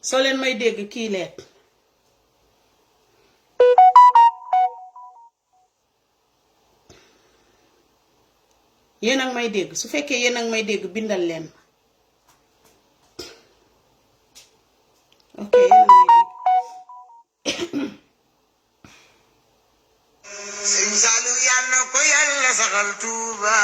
soo leen may dégg kii leen yéen ak may dégg su fekkee yéen ak may dégg bindal leen ok yéen ak may dégg Sëriñ Saaliw yàlla ko yàlla saxal Tuuba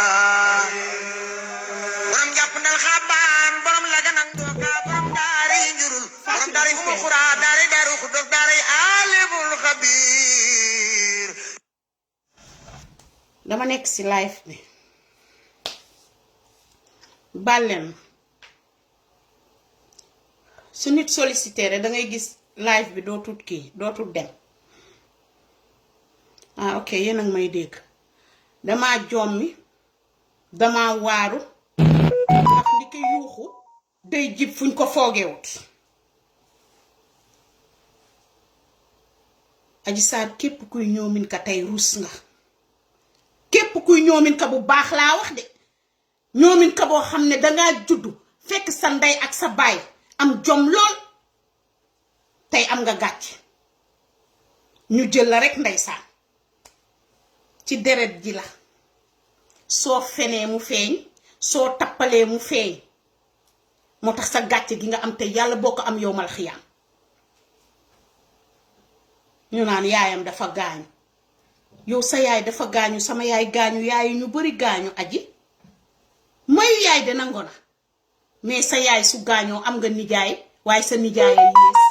borom jàpp ndal xabaan borom la ganang dooka borom daari njurul borom daari umul xuraa daari daaru xuddof daari aalimul xabiir. dama nekk ci live bi bàlleen su nit sollicité rek da ngay gis live bi dootul kii dootul dem ah ok yéen ak may dégg dama jommi dama waaru ndax li ko yuuxu day jib fuñ ko foogewut Adji Sarr képp kuy ñoomin ka tey rus nga képp kuy ñoomin ka bu baax laa wax de ñoomin ka boo xam ne dangaa juddu fekk sa ndey ak sa baay am jom lool tey am nga gàcc ñu jël la rek ndeysaan ci deret ji la soo fenee mu feeñ soo tappalee mu feeñ moo tax sa gàcce gi nga am te yàlla boo ko am yowmal xiyaam ñu naan yaayam dafa gaañu yow sa yaay dafa gaañu sama yaay gaañu yaay ñu bari gaañu aji mayu yaay de nango na mais sa yaay su gaañoo am nga nijaay waaye sa nijaay a yées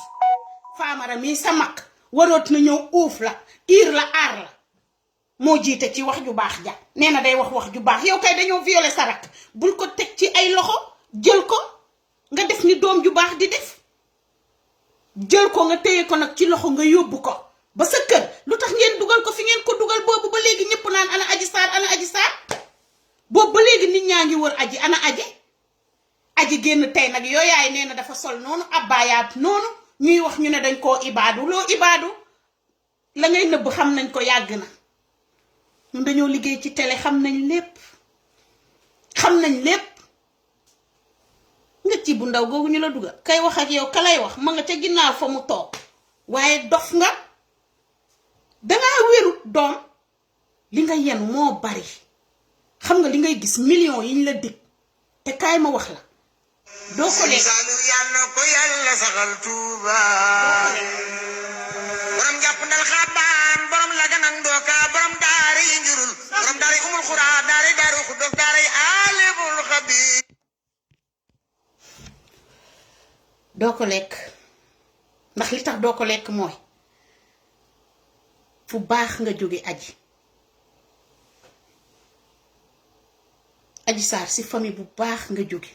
faamara mii sa mag waroot na ñëw uuf la iir la aar la moo jiite ci wax ju baax ja nee na day wax ju baax yow kay dañoo violé sa rakk bul ko teg ci ay loxo jël ko nga def ni doom ju baax di def jël ko nga téye ko nag ci loxo nga yóbbu ko ba sa kër lu tax ngeen dugal ko fi ngeen ko dugal boobu ba léegi ñëpp naan ana Adji Sarr ana Adji Sarr boobu ba léegi nit ñaa ngi wër aji ana aji génn tey nag yooyaay nee na dafa sol noonu abbayaat noonu ñuy wax ñu ne dañ koo ibaadu loo ibaadu la ngay nëbb xam nañ ko yàgg na ñun dañoo liggéey ci télé xam nañ lépp nga ci bu ndaw googu ñu la dugal kay wax ak yow ka lay wax ma nga ca ginnaaw fa mu toog waaye dof nga dangaa wérut doom li nga yen moo bari xam nga li ngay gis millions yiñ la dig te kaay ma wax la doo ko lekk Saaliw yàlla ko yàlla saxal Tuuba borom jàpp ndal xabaan borom la ganang dooka borom daari njurul borom daari umul xuraa daari daaru xuddof daari aalimul xabiir. doo ko lekk ndax li tax doo ko lekk mooy fu baax nga jóge Adji Sarr si famille bu baax nga jóge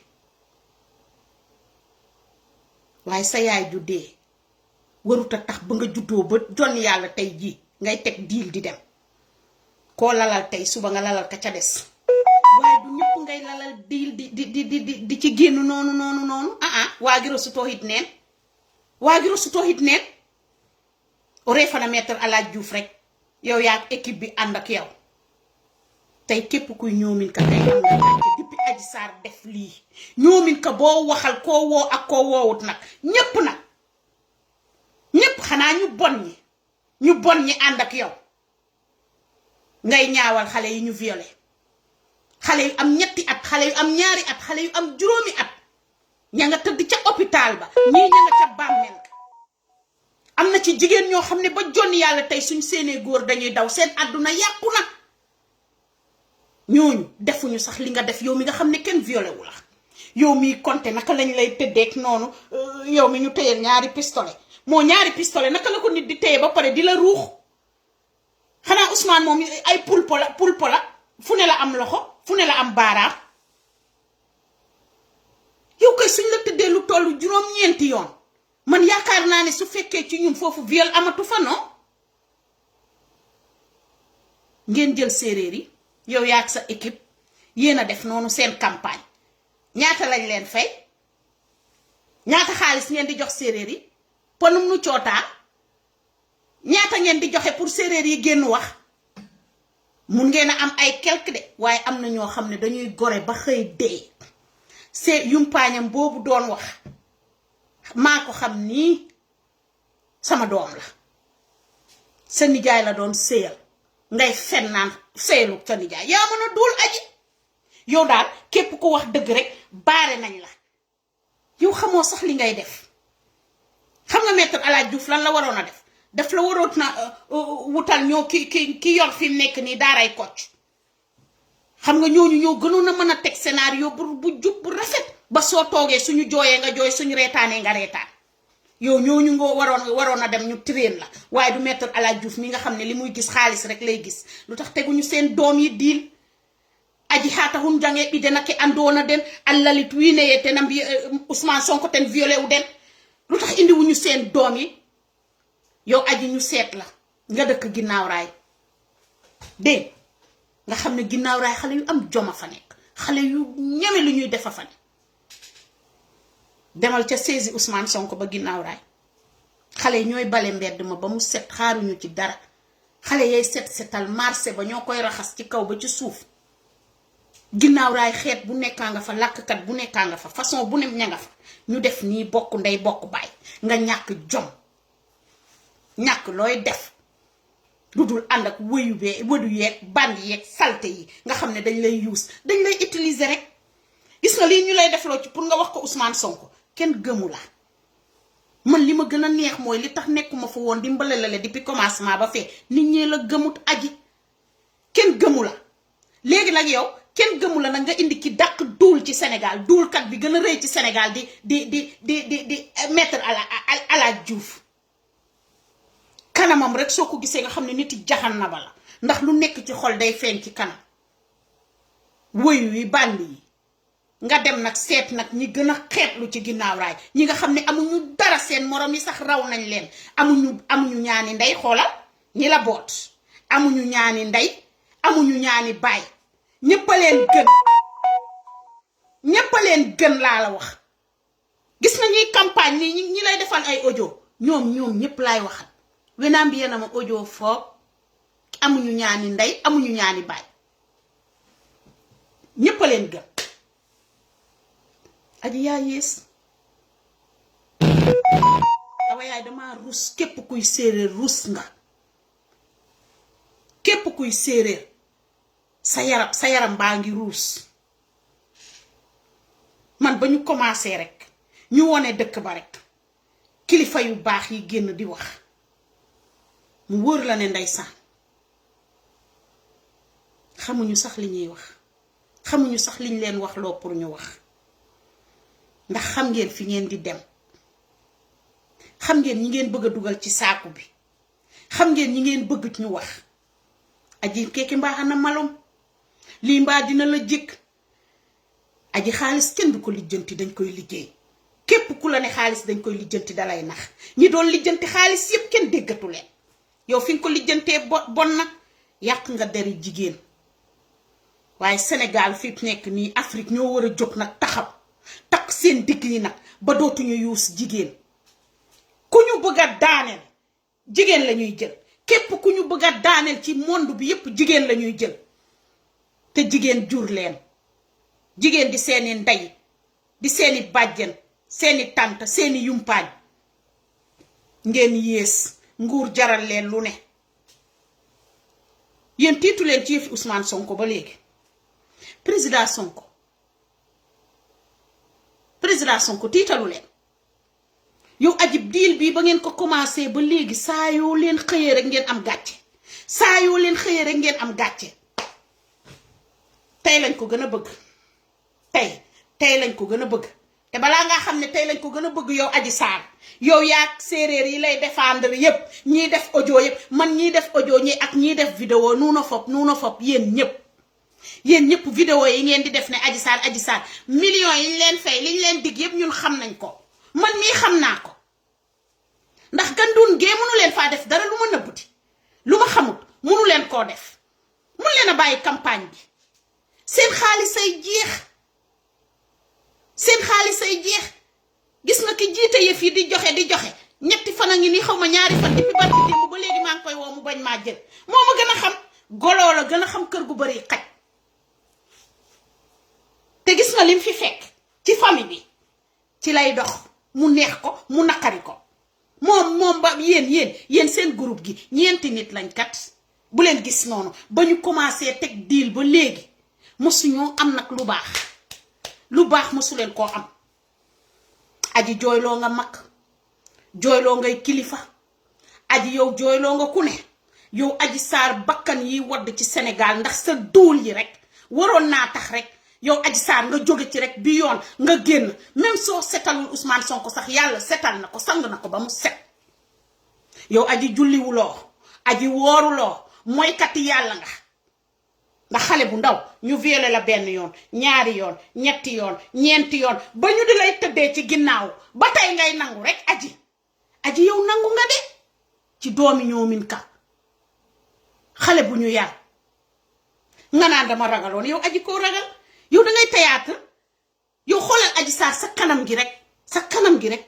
waaye sa yaay ju dee warut a tax ba nga juddoo ba jon yàlla tey jii ngay teg diil di dem koo lalal tey suba nga lalal ka ca des waaye du ñëpp ngay lalal diil di ci génn noonu waagiro su tooxit neen oree fana mettre alaaj Juuf rek yow yaa équipe bi ànd ak yow tey képp kuy ñoomin ka tey am nga gàcce depuis Adji Sarr def lii ñoomin ka boo waxal koo woo ak koo woowut nag ñépp xanaa ñu bon ñi ànd ak yow ngay ñaawal xale yi ñu violé xale yu am 3 at xale yu am 2 at xale yu am 5 at ña nga tëdd ca hôpital ba ñii ña nga ca bàmmeel am na ci jigéen ñoo xam ne ba jonni yàlla tey suñ seenee góor dañuy daw seen àdduna yàqu na ñooñu defuñu sax li nga def yow mi nga xam ne kenn violé wu la yow miy compté naka lañ lay tëddeek noonu yow mi ñu téyeel 2 pistolet moo 2 pistolet naka la ko nit di téye ba pare di la ruux xanaa Ousmane moom ay pulpo la fu ne la am loxo fu ne la am baaraam yow koy suñ la tëddee lu tollu 9 yoon man yaakaar naa ne su fekkee ci ñun foofu viol amatu fa non ngeen jël séeréer yi yow yaa ak sa équipe yéen a def noonu seen campagne ñaata lañ leen fay ñaata xaalis ngeen di jox séeréer yi ponum nu cootaa ñaata ngeen di joxe pour séeréer yi génn wax mun ngeen a am ay quelque de waaye am na ñoo xam ne dañuy gore ba xëy dee c'est yumpaañam boobu doon wax maa ko xam nii sama doom la sa nijaay la doon séyal ngay fen naan séyalu sa nijaay yaa mën a duul aji yow daal képp ko wax dëgg rek baare nañ la yow xamoo sax li ngay def xam nga maître El Hadj Diouf lan la waroon a def daf la waroon na wutal ñoo ki yor fi mu nekk nii daaray Kocc xam nga ñooñu ñoo gënoon a mën a teg scénario bu jub bu rafet ba soo toogee suñu jooyee nga jooy suñu reetaanee nga reetaan yow ñooñu nga waroon a dem ñu train la waaye du maître El Hadj Diouf mi nga xam ne li muy gis xaalis rek lay gis lu tax teguñu seen doom yi diil aji haata hun jange ɓiide nake andoona den allalit wiine ye tena mbi Ousmane Sonko ten violé wu den lu tax indi wuñu seen doom yi yow aji ñu seet la nga dëkk ginnaaw raay dégg nga xam ne ginnaaw raay xale yu am joma fa nekk xale yu ñeme lu ñuy defa fa ne demal ca saisi Ousmane Sonko ba ginnaaw raay xale yi ñooy bale mbedd ma ba mu set xaaruñu ci dara xale yay setal marché ba ñoo koy raxas ci kaw ba ci suuf ginnaaw raay xeet bu nekkaa nga fa làkkkat bu nekkaa nga fa façon bu ne ña nga fa ñu def nii bokk ndey bokk baay nga ñàkk jom ñàkk looy def lu dul ànd ak wëdu yeeg bandi yeeg salte yi nga xam ne dañ lay use dañ lay utiliser rek gis nga lii ñu lay defloo ci pour nga wax ko Ousmane Sonko kenn gëmu la man li ma gën a neex mooy li tax nekkuma fa woon di mbalalale depuis commencement ba fee nit ñee la gëmut aji kenn gëmu la léegi nag yow kenn gëmu la nag nga indi ki dàq duul ci Sénégal duulkat bi gën a rëy ci Sénégal di maître El Hadj Diouf kanamam rek soo ko gisee nga xam ne nit yi jaxan na ba la ndax lu nekk ci xol day feeñ ci kanam woyu yi bandi yi nga dem nag seet nag ñi gën a xeetlu ci ginnaaw raay ñi nga xam ne amuñu dara seen morom yi sax raw nañ leen amuñu ñaani ndey xoolal ñi la boot amuñu ñaani ndey amuñu ñaani baay ñëpp a leen gën laa la wax gis na ñuy campagne ñi lay defal ay audio ñoom ñëpp laay waxal wenaam bi yéen a ma audio foog amuñu ñaani ndey amuñu ñaani baay ñëpp a leen gën aji yaa yées dawa yaay dama rus képp kuy séeréer rus nga képp kuy séeréer sa yaram baa ngi ruus man ba ñu commencé rek ñu wone dëkk ba rek kilifa yu baax yi génn di wax mu wóor la ne ndeysaan xamuñu sax li ñuy wax xamuñu sax liñ leen wax loo pour ñu wax ndax xam ngeen fi ngeen di dem xam ngeen ñi ngeen bëgg a dugal ci saaku bi xam ngeen ñi ngeen bëgg ñu wax aji keke mbaaxana malom lii mbaa dina la jëkk aji xaalis kenn du ko lijjanti dañ koy liggéey képp ku la ne xaalis dañ koy lijjanti dalay nax ñi doon lijjanti xaalis yépp kenn déggatu leen yow fi nga ko lijjantee bon na yàq nga deri jigéen waaye Sénégal fi nekk nii Afrique ñoo war a jóg nag taxaw takk seen digg yi nag ba dootuñu yuus jigéen ku ñu bëgg a daaneel jigéen la ñuy jël képp ku ñu bëgg a daaneel ci monde bi yépp jigéen la ñuy jël te jigéen jur leen jigéen di seeni ndey di seeni bàjjen seeni tànt seeni yumpaañ ngeen yées nguur jaral leen lu ne yéen tiitu leen ci yëfi Ousmane Sonko ba léegi président Sonko tiitalu leen yow ajib diil bii ba ngeen ko commencé ba léegi saa yoo leen xëyee rek ngeen am gàcce saa yoo leen xëyee rek ngeen am gàcce tey lañ ko gën a bëgg tey lañ ko gën a bëgg te balaa ngaa xam ne tey lañ ko gën a bëgg yow Adji Sarr yow yaa séeréer yi lay défendre yépp ñiy def audio yépp man ñiy def audio ñi ak ñiy def vidéo nuuna fop yéen ñëpp vidéo yi ngeen di def ne Adji Sarr millions yi ñu leen fay li ñu leen dig yépp ñun xam nañ ko man mii xam naa ko ndax gandun gee mënu leen faa def dara lu ma nëbbuti lu ma xamut mënu leen koo def mun leen a bàyyi campagne bi seen xaalis ay jeex gis nga ki jiite yëf yi di joxe ñetti fan a ngi nii xaw ma ñaari fan depuis barki démb ba léegi maa ngi koy woo mu bañ maa jël moo ma gën a xam goloo la gën a xam kër gu bari xaj te gis nga lim fi fekk ci famille bi ci lay dox mu neex ko mu naqari ko moom ba yéen seen groupe gi ñeenti nit lañ kat bu leen gis noonu ba ñu commencé teg deal ba léegi mosuñoo am nag lu baax mosu leen koo am. aji jooyloo nga mag jooyloo ngay kilifa aji yow jooyloo nga ku ne yow Adji Sarr bakkan yi wadd ci Sénégal ndax sa duul yi rek waroon naa tax rek yow Adji Sarr nga jóge ci rek bi yoon nga génn même soo setalul Ousmane Sonko sax yàlla setal na ko sang na ko ba mu set yow aji julliwuloo aji wooruloo mooy kati yàlla nga ndax xale bu ndaw ñu violé la benn yoon ñaari yoon ñetti yoon ñeenti yoon ba ñu di lay tëddee ci ginnaaw ba tey ngay nangu rek aji yow nangu nga de ci doomi ñoomin ka xale bu ñu yar nga naan dama ragaloon yow aji koo ragal yow dangay théâtre yow xoolal Adji Sarr sa kanam gi rek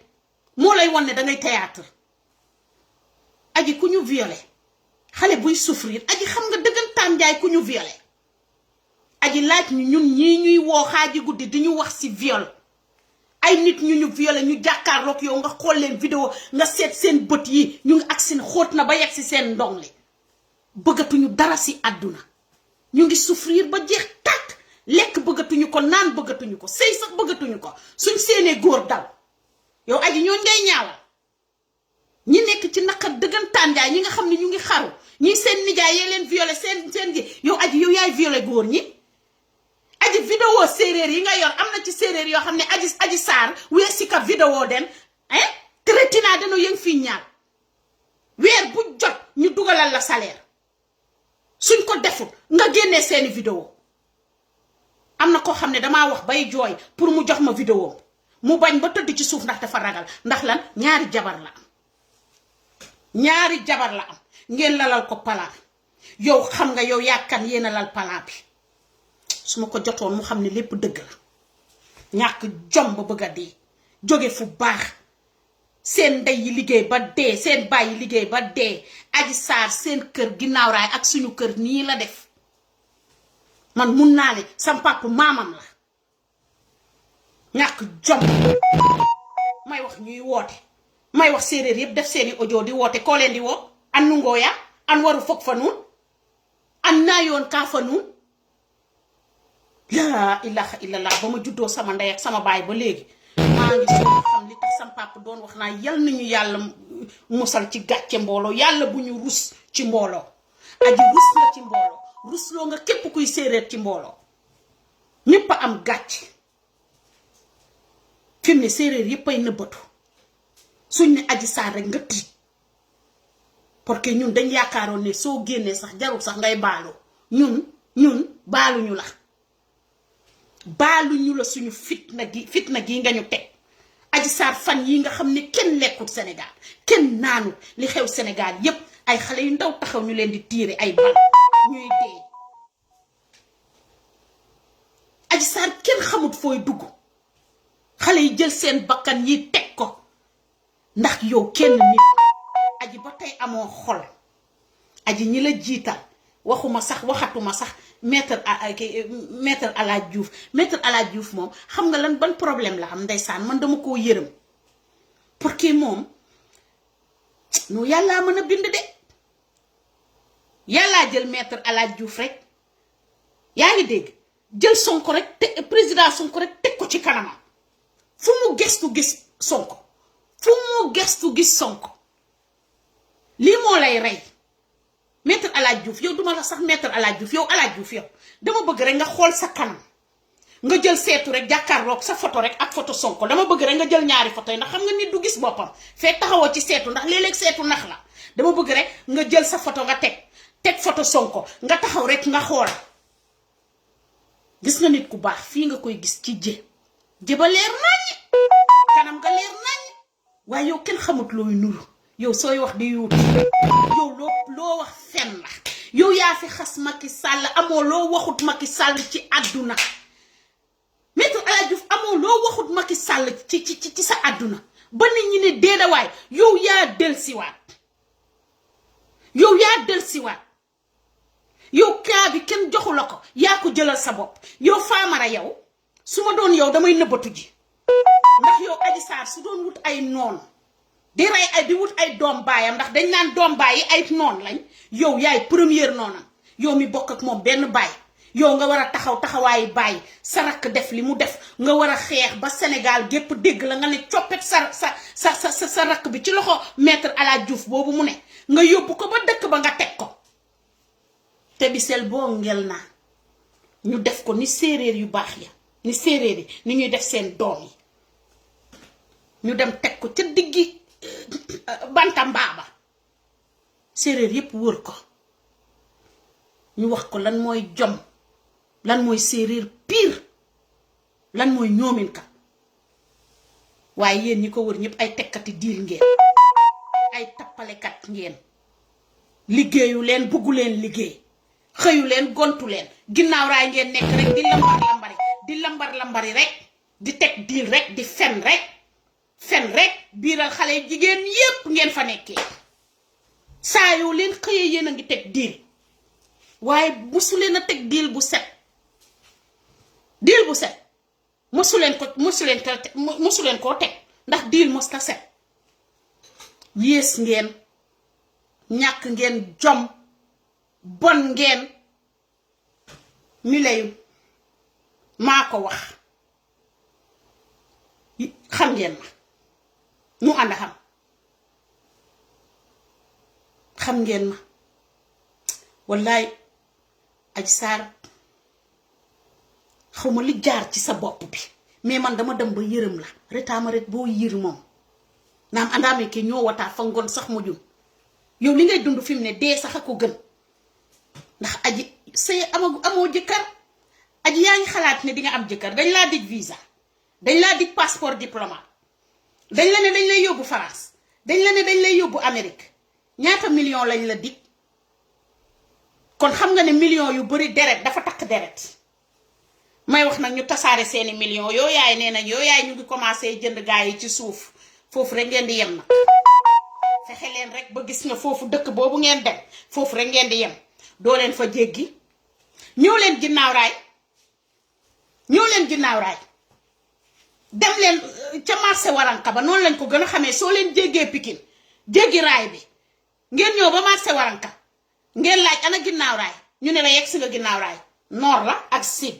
moo lay won ne dangay théâtre aji ku ñu violé xale buy souffrir aji xam nga dëggantaan njaay ku ñu violé aji laaj ñu ñun ñii ñuy woo xaaji guddi di ñu wax ci viol ay nit ñu violé ñu jàkkaarloog yow nga xool leen vidéo nga seet seen bët yi ñu ngi ak seen xóot na ba yegg ci seen ndong li bëggatuñu dara ci àdduna ñu ngi souffrir ba jeex tàkk lekk bëggatuñu ko naan bëggatuñu ko sëy sax bëggatuñu ko suñ seenee góor daw yow aji ñooñ ngay ñaawal ñi nekk ci naqar dëggantaan njaay ñi nga xam ne ñu ngi xaru ñi seen nijaay yee leen violé seen gi yow aji yow yaay violé góor ñi aji vidéo séeréer yi nga yor am na ci séeréer yoo xam ne Adji Sarr wee si ka vidéo den traitina dano yëng fii ñaar weer bu jot ñu dugalal la salaire suñ ko deful nga génnee seeni vidéo am na koo xam ne damaa wax bay jooy pour mu jox ma vidéo mu bañ ba tëdd ci suuf ndax dafa ragal ndax lan ñaari jabar la am ngeen lalal ko palaan yow xam nga yow yàkkan yéena lal palaan bi su ma ko jotoon mu xam ne lépp dëgg la ñàkk jom ba bëgg a dee jóge fu baax seen ndey yi liggéey ba dee seen baay yi liggéey ba dee Adji Sarr seen kër ginnaaw raay ak suñu kër nii la def man mun naa le sam papa maamam la ñàkk jom may wax ñuy woote may wax séeréer yëpp def seeni audio di woote koo leen di woo an nungoo ya an waru foog fa nuun an naa yoon kaa fa nuun laa ilaha illallah ba ma juddoo sama ndey ak sama baay ba léegi maa ngi soo xam li tax sam papa doon wax naa yal nañu yàlla musal ci gàcce mbooloo yàlla bu ñu rus ci mbooloo aji rus nga ci mbooloo rusloo nga képp kuy séeréer ci mbooloo ñépp a am gàcce fi mu ne séeréer yépp ay nëbbatu suñ ne Adji Sarr rek nga tiit parce que ñun dañ yaakaaroon ne soo génnee sax jarul sax ngay baaloo ñun baaluñu la suñu fitna gi nga ñu teg Adji Sarr fan yi nga xam ne kenn lekkut Sénégal kenn naanut li xew Sénégal yépp ay xale yu ndaw taxaw ñu leen di tiire ay bal ñuy dee Adji Sarr kenn xamut fooy dugg xale yi jël seen bakkan yi teg ko ndax yow kenn nit aji ba tey amoo xol aji ñi la jiital waxatuma sax maître El Hadj Diouf maître El Hadj Diouf moom xam nga lan ban problème la am ndeysaan man dama koo yërëm parce que moom no yàllaa mën a bind de yàllaa jël maître El Hadj Diouf rek yaa ngi dégg jël Sonko rek te président Sonko rek teg ko ci kanamam fu mu gestu gis Sonko lii moo lay rey maître El Hadj Diouf yow duma la sax maître El Hadj Diouf yow El Hadj Diouf yow dama bëgg rek nga xool sa kanam nga jël seetu rek jàkkaarloog sa photo rek ak photo Sonko dama bëgg rek nga jël ñaari photo yi ndax xam nga nit du gis boppam fekk taxawoo ci seetu ndax léeg-léeg seetu nax la dama bëgg rek nga jël sa photo nga teg photo Sonko nga taxaw rek nga xool gis nga nit ku baax fii nga koy gis ci jë ba leer nañ kanam nga leer nañ waaye yow kenn xamut looy nuru yow sooy wax di yuuti yow loo wax fen la yow yaa fi xas Macky Sall amoo loo waxut Macky Sall ci àdduna maître El Hadj Diouf amoo loo waxut Macky Sall ci sa àdduna ba nit ñi ne déedawaay yow yaa del siwaat yow kaa bi kenn joxu la ko yaa ko jëlal sa bopp yow Famara yow su ma doon yow damay nëbbatu ji ndax yow Adji Sarr su doon wut ay noon di rey ay di wut ay doom baayam ndax dañ naan doom baay yi ay noon lañ yow yaay première noonam yow mi bokk ak moom benn baay yow nga war a taxaw taxawaayu baay sa rakk def li mu def nga war a xeex ba Sénégal gépp dégg la nga ne coppet sa rakk bi ci loxo maître El Hadji Diouf boobu mu ne nga yóbbu ko ba dëkk ba nga teg ko te bisel boo ngel naa ñu def ko ni séeréer yu baax ya ni séeréer yi ni ñuy def seen doom yi ñu dem teg ko ca diggi Bantamba séeréer yépp wër ko ñu wax ko lan mooy jom lan mooy séeréer pire lan mooy ñoominka waaye yéen ñi ko wër ñëpp ay tekkati diil ngeen ay tappalekat ngeen liggéeyu leen buggu leen liggéey xëyu leen gontu leen ginnaaw raay ngeen nekk rek di lambar lambari rek di teg diil rek di fen rek biiral xale jigéen yépp ngeen fa nekkee saa yoo leen xëyee yéen a ngi teg diil waaye musu leen a teg diil bu set musu leen koo teg ndax diil mos ta set yées ngeen ñàkk ngeen jom bon ngeen mi layu maa ko wax xam ngeen ma ñu ànd xam ngeen ma wallaay Adji Sarr xawma li jaar ci sa bopp bi mais man dama dem ba yërëm la retaama ret boo yër moom naam andaame ke ñoo wataa fa ngoon sax mu jum yow li ngay dund fi mu ne dee sax a ko gën ndax Adji say amoo jëkkër Adji yaa ngi xalaat ne di nga am jëkkër dañ laa dig visa dañ laa dig passeport diplomate dañ la ne dañ lay yóbbu France dañ la ne dañ lay yóbbu Amérique ñaata million lañ la dig kon xam nga ne million yu bari deret dafa takk deret may wax nag ñu tasaare seeni million yoo yaay nee nañ yoo yaay ñu ngi commencé jënd gaa yi ci suuf foofu rek ngeen di yem nag fexe leen rek ba gis nga foofu dëkk boobu ngeen dem foofu rek ngeen di yem doo leen fa jéggi ñëw leen ginnaaw raay dem leen ca marché waranka ba noonu lañ ko gën a xamee soo leen jéggee Pikine jéggi raay bi ngeen ñëw ba marché waranka ngeen laaj ana ginnaaw raay ñu ne la yegg si nga ginnaaw raay noor la ak sud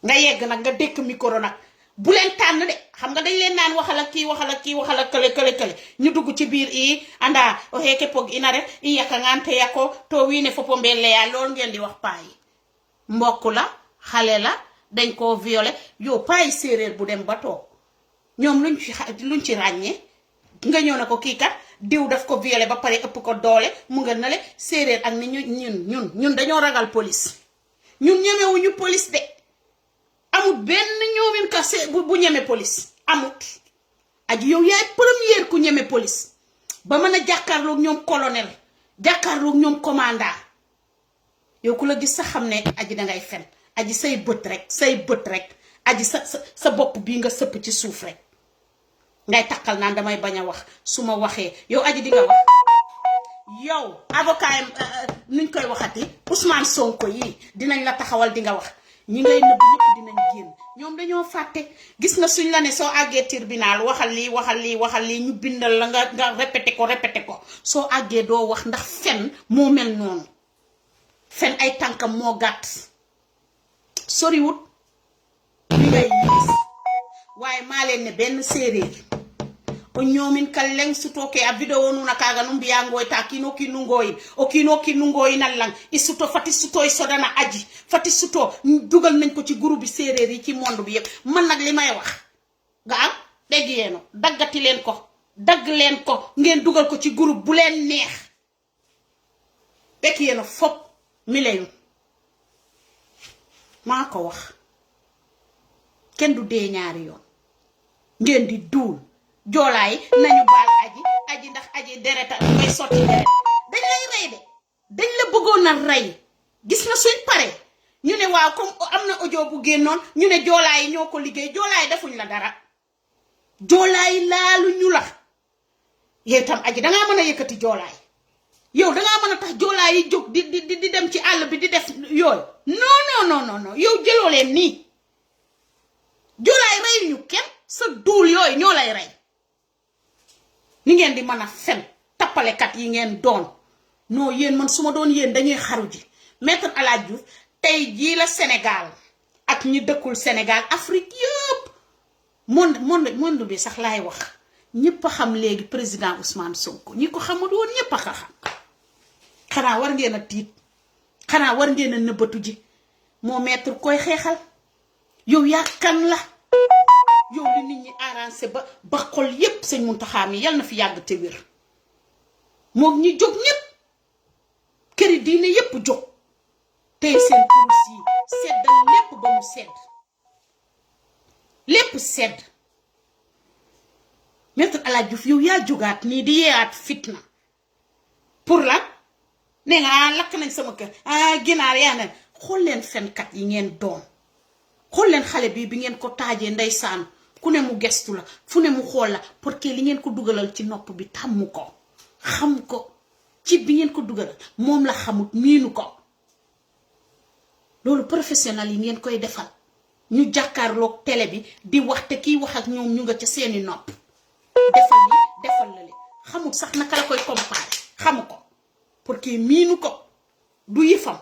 nga yegg nag nga dékk micro nag bu leen tànn de xam nga dañ leen naan waxal ak kii waxal ak kële ñu dugg ci biir i anda o heke pog ina rek i yaka ngante yako to wiine fopo mbelle yaa loolu ngeen di wax paa yi mbokk la xale la dañ koo violé yow paa yi séeréer bu dem ba toog ñoom luñ ci ràññee nga ñëw na ko kii kat diw daf ko violé ba pare ëpp ko doole mu nga nale séeréer ak ni ñun dañoo ragal police ñun ñemewuñu police de amut benn ñoomin ka bu ñeme police amut Adji yow yaay première ku ñeme police ba mën a jàkkaarloog ñoom colonel jàkkaarloog ñoom commandant yow ku la gis sa xam ne Adji dangay fen Adji say bët rek Adji sa bopp bii nga sëpp ci suuf rek ngay takkal naan damay bañ a wax su ma waxee yow Adji di nga wax yow avocat nuñ koy waxati Ousmane Sonko yi dinañ la taxawal di nga wax ñi ngay nëbb ñëpp dinañ génn ñoom dañoo fàtte gis nga suñ la ne soo àggee tribunal waxal lii ñu bindal la nga répété ko soo àggee doo wax ndax fen moo mel noonu fen ay tànkam moo gàtt soriwut li ngay gis waaye maa leen ne benn séeréer o ñoomin kal leng sutoke a video nuna kaga no mbiyangoy ta kino kinungoyi nan lang i suto fati suto i sodana Adji fati suto dugal nañ ko ci groupe bi séeréer yi ci monde bi yépp man nag li may wax nga am dégg yeeno daggati leen ko dagg leen ko ngeen dugal ko ci groupe bu leen neex bekk yeeno fop mi lañu maa ko wax kenn du dee ñaari yoon ngeen di duul joolaay nañu baal Adji ndax Adji dereta ngay sotti deret dañ lay rey de dañ la bëggoon a rey gis nga suñ pare ñu ne waaw comme am na audio bu génnoon ñu ne joolaay ñoo ko liggéey joolaay defuñ la dara joolaay laalu ñu la yow tam Adji dangaa mën a yëkkati joolaay yow dangaa mën a tax joolaay yi jóg di dem ci àll bi di def yooyu non yow jëloo leen nii joolaay reyuñu kenn sa duul yooyu ñoo lay rey ni ngeen di mën a fen tappalekat yi ngeen doon non yéen man su ma doon yéen dañuy xaru ji Maître El Hadji Diouf tey jii la Sénégal ak ñi dëkkul Sénégal Afrique yëpp monde bi sax laay wax ñëpp a xam léegi président Ousmane Sonko ñi ko xamul woon ñëpp a xam xanaa war ngeen a tiit xanaa war ngeen a nëbbatu ji moo maître koy xeexal yow yaa kan la yow li nit ñi arrangé ba xol yépp sëñ Muntaxa mi yal na fi yàgg te wér moom ñi jóg ñépp këri diine yépp jóg tey seen kurus yi seddal lépp ba mu sedd lépp sedd Maître El Hadji Diouf yow yaa jógaat nii di yeewaat fitna pour la ne nga lakk nañ sama kër ginaar yaa ne xool leen fenkat yi ngeen doon xool leen xale bi ngeen ko taajee ndeysaan ku ne mu gestu la fu ne mu xool la parce que li ngeen ko dugalal ci nopp bi tàmm ko xam ko ci bi ngeen ko dugalal moom la xamut miinu ko loolu professionnel yi ngeen koy defal ñu jàkkaarloog télé bi di wax te kiy wax ak ñoom ñu nga ca seeni nopp defal li defal la li xamut sax naka la koy comparer xamu ko parce que miinu ko du yëfam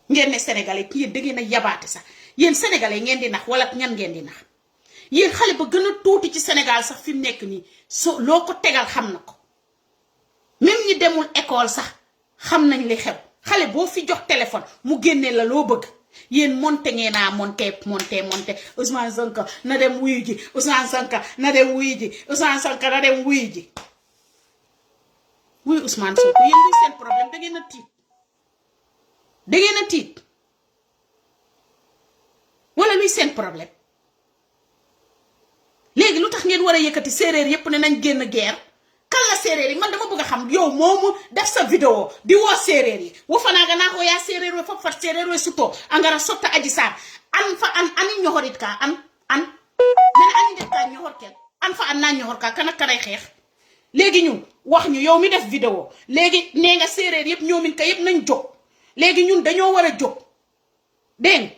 ngeen ne sénégalais ki yéen da ngeen a yabaate sax yéen sénégalais ngeen di nax wala ñan ngeen di nax yéen xale ba gën a tuuti ci Sénégal sax fi mu nekk nii so loo ko tegal xam na ko même ñi demul école sax xam nañ li xew xale boo fi jox téléphone mu génnee la loo bëgg yéen monté ngeen naa monté Ousmane Sonko na dem wuyu ji Ousmane Sonko na dem wuyu ji Ousmane Sonko na dem wuyu ji wuyu Ousmane Sonko yéen luy seen problème da ngeen a tiit da ngeen a tiit wala luy seen problème léegi lu tax ngeen war a yëkkati séeréer yépp ne nañ génn guerre kan la séeréer yi man dama bëgg a xam yow moomu def sa vidéo di woo séeréer yi wo fanaaga naa ko yaa séeréer we fop fat séeréer we suto angara sotta Adji Sarr an fa an ani ñoxorit ka an mene ani def ka ñoxor kel an fa an naa ñoxor ka kan ak kanay xeex léegi ñun wax ñu yow mi def vidéo léegi nee nga séeréer yépp ñoomin ka yépp nañ jóg léegi ñun dañoo war a jóg dégg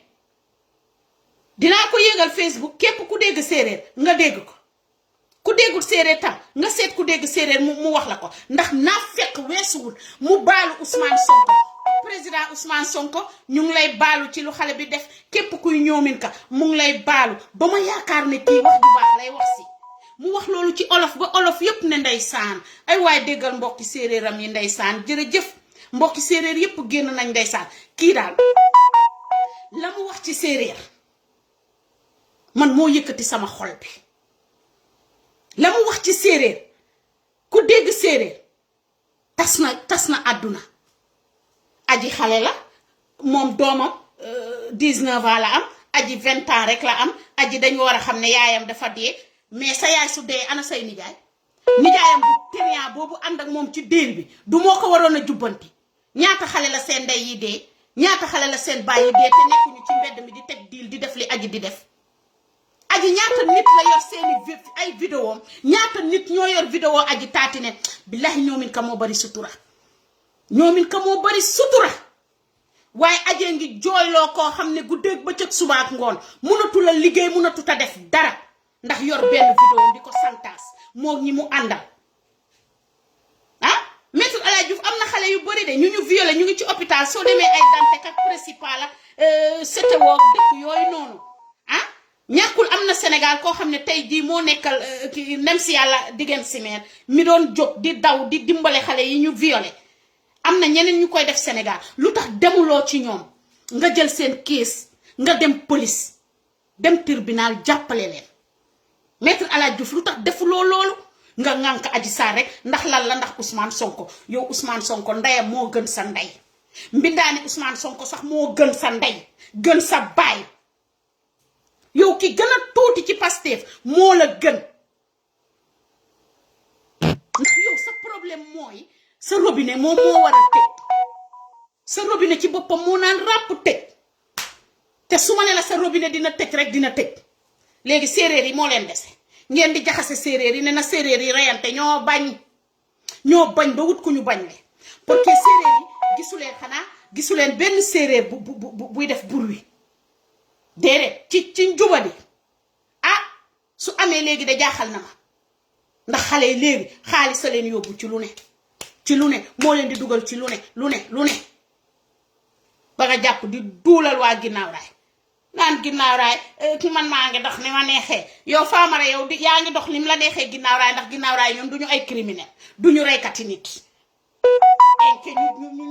dinaa ko yéegal Facebook képp ku dégg séeréer nga dégg ko ku déggul séeréer tam nga seet ku dégg séeréer mu wax la ko ndax naa fekk weesuwul mu baalu Ousmane Sonko président Ousmane Sonko ñu ngi lay baalu ci lu xale bi def képp kuy ñoomin ka mu ngi lay baalu ba ma yaakaar ne kii wax ju baax lay wax si mu wax loolu ci olof ba olof yépp ne ndeysaan ay waaye déggal mbokki séeréeram yi ndeysaan jërëjëf mbokki séeréer yépp génn nañ ndeysaan kii daal la mu wax ci séeréer man moo yëkkati sama xol bi la mu wax ci séeréer ku dégg séeréer tas na àdduna aji xale la moom doomam 19 ans la am aji 20 ans rek la am aji dañu war a xam ne yaayam dafa dee mais sa yaay su dee ana say nijaayam bu térian boobu ànd ak moom ci déel bi du moo ko waroon a jubbanti ñaata xale la seen ndey yi dee ñaata xale la seen baay yi dee te nekkuñu ci mbedd mi di teg diil di def li aji di def aji ñaata nit la yor seeni ay vidéo ñaata nit ñoo yor vidéo aji taati ne billahi ñoomin ka moo bari sutura waaye ajee ngi jooyloo koo xam ne guddeeg bëccëg suba ak ngoon mënatu la liggéey mënatu ta def dara ndax yor benn vidéo di ko santaas moo ñi mu àndal Maître El Hadji Diouf am na xale yu bari de ñu violé ñu ngi ci hôpital soo demee ay Dantec ak principal la CTO dëkk yooyu noonu ñàkkul am na Sénégal koo xam ne tey jii moo nekkal ki nem si yàlla diggéen simeer mi doon jóg di daw di dimbale xale yi ñu violé am na ñeneen ñu koy def Sénégal lu tax demuloo ci ñoom nga jël seen kees nga dem police dem tribunal jàppale leen Maître El Hadji Diouf lu tax defuloo loolu nga ŋànk Adji Sarr rek ndax lan la ndax Ousmane Sonko yow Ousmane Sonko ndeyam moo gën sa ndey mbindaani Ousmane Sonko sax moo gën sa ndey gën sa baay yow ki gën a tuuti ci Pastef moo la gën ndax yow sa problème mooy sa robinet moom moo war a tëj sa robinet ci boppam moo naan ràpp tëj te su ma ne la sa robinet dina tëj rek dina tëj léegi séeréer yi moo leen dese ngeen di jaxase séeréer yi ne na séeréer yi reyante ñoo bañ ba wut ku ñu bañ le parce que séeréer yi gisuleen benn séeréer buy def bruit déedéet ci njubadi su amee léegi de jaaxal na ma ndax xale yi léegi xaalis sa leen yóbbu ci lu ne moo leen di dugal ci lu ne ba nga jàpp di duulal waa ginnaaw raay naan ginnaaw raay man maa ngi dox ni ma neexee yow Famara yow di yaa ngi dox ni mu la neexee ginnaaw raay ndax ginnaaw raay ñoom duñu ay criminel duñu reykati nit enke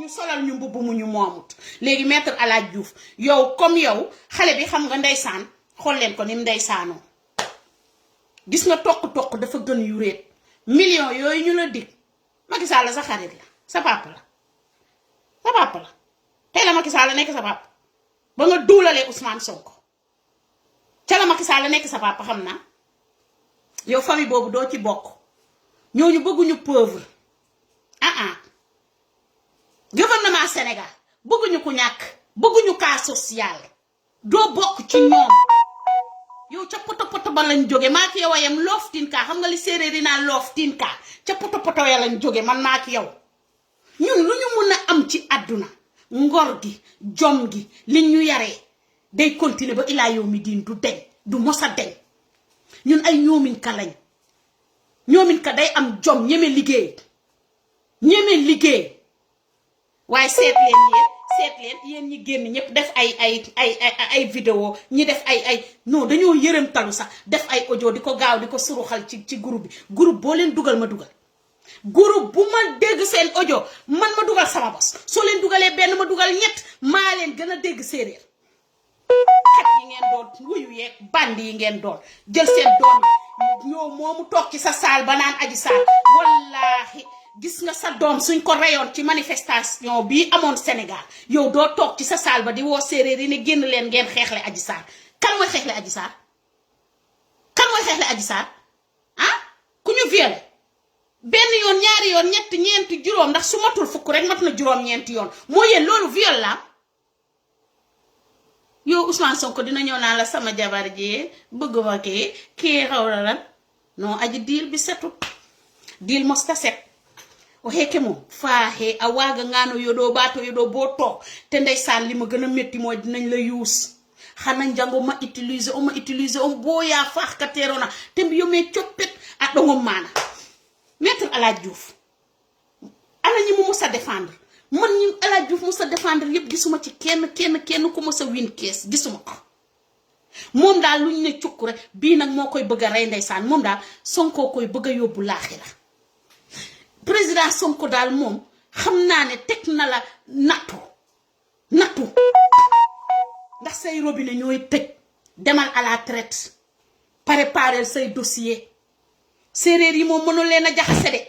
ñu solal ñu mbubb mu ñu moomut léegi maître El Hadj Diouf yow comme yow xale bi xam nga ndeysaan xool leen ko ni mu ndeysaanoo gis nga toq dafa gën yu réet millions yooyu ñu la dig Macky Sall la sa xarit la sa papa la tey la Macky Sall la nekk sa papa ba nga duulalee Ousmane Sonko ca la Macky Sall la nekk sa papa xam naa yow famille boobu doo ci bokk ñooñu bëgguñu pauvre gouvernement Sénégal bëgguñu ko ñàkk bëgguñu cas social doo bokk ci ñoom yow ca poto ba lañ jóge maa ki yow a yem loof tinka xam nga li séeréer yi naan loof tinka ca poto ya lañ jóge man maa ki yow ñun lu ñu mun a am ci àdduna ngor gi jom gi li ñu yaree day continuer ba ilaa yow mi diin du deñ du mosa deñ ñun ay ñoomin ka lañ ñoomin ka day am jom ñeme liggéey waaye seet leen yéen ñi génn ñëpp def ay vidéo ñi def ay non dañoo yërëm talu sax def ay audio di ko gaaw di ko suruxal ci groupe bi groupe boo leen dugal ma dugal groupe bu ma dégg seen audio man ma dugal sama bos soo leen dugalee benn ma dugal ñett maa leen gën a dégg séeréer xat yi ngeen doon wuyu yeeg band yi ngeen doon jël seen doom ñoo moomu toog ci sa saal ba naan Adji Sarr wallaahi gis nga sa doom suñ ko reyoon ci manifestation bii amoon Sénégal yow doo toog ci sa saal ba di woo séeréer yi ne génn leen ngeen xeexle Adji Sarr kan mooy xeexle Adji Sarr ku ñu violé benn yoon ñaari yoon ñetti ñeenti juróom ndax su matul fukk rek mat na juróom ñeenti yoon moo yéen loolu viol la yow Ousmane Sonko dina ñëw naa la sama jabar ji bëgguma kii xaw la lan non aji diil bi setut diil mosta set o heke moom faaxee a waaga ngaano yodoo baato yodoo boo toog te ndeysaan li ma gën a métti mooy dinañ la yuus xana njango ma utiliser o boo yaa faax ka teerona te mbi yomee coppet a ɗongom maana maître El Hadj Diouf ana ñi mu mus a défendre man ñi El Hadj Diouf mus a défendre yëpp gisuma ci kenn ku mus a win kees gisuma ko moom daal lu ñu ne cukk rek bii nag moo koy bëgg a rey ndeysaan moom daal Sonko koy bëgg a yóbbu laaxira président Sonko daal moom xam naa ne teg na la nattu ndax say robinet ñooy tëj demal à la traite préparer say dossier séeréer yi moom mënul leen a jaxase de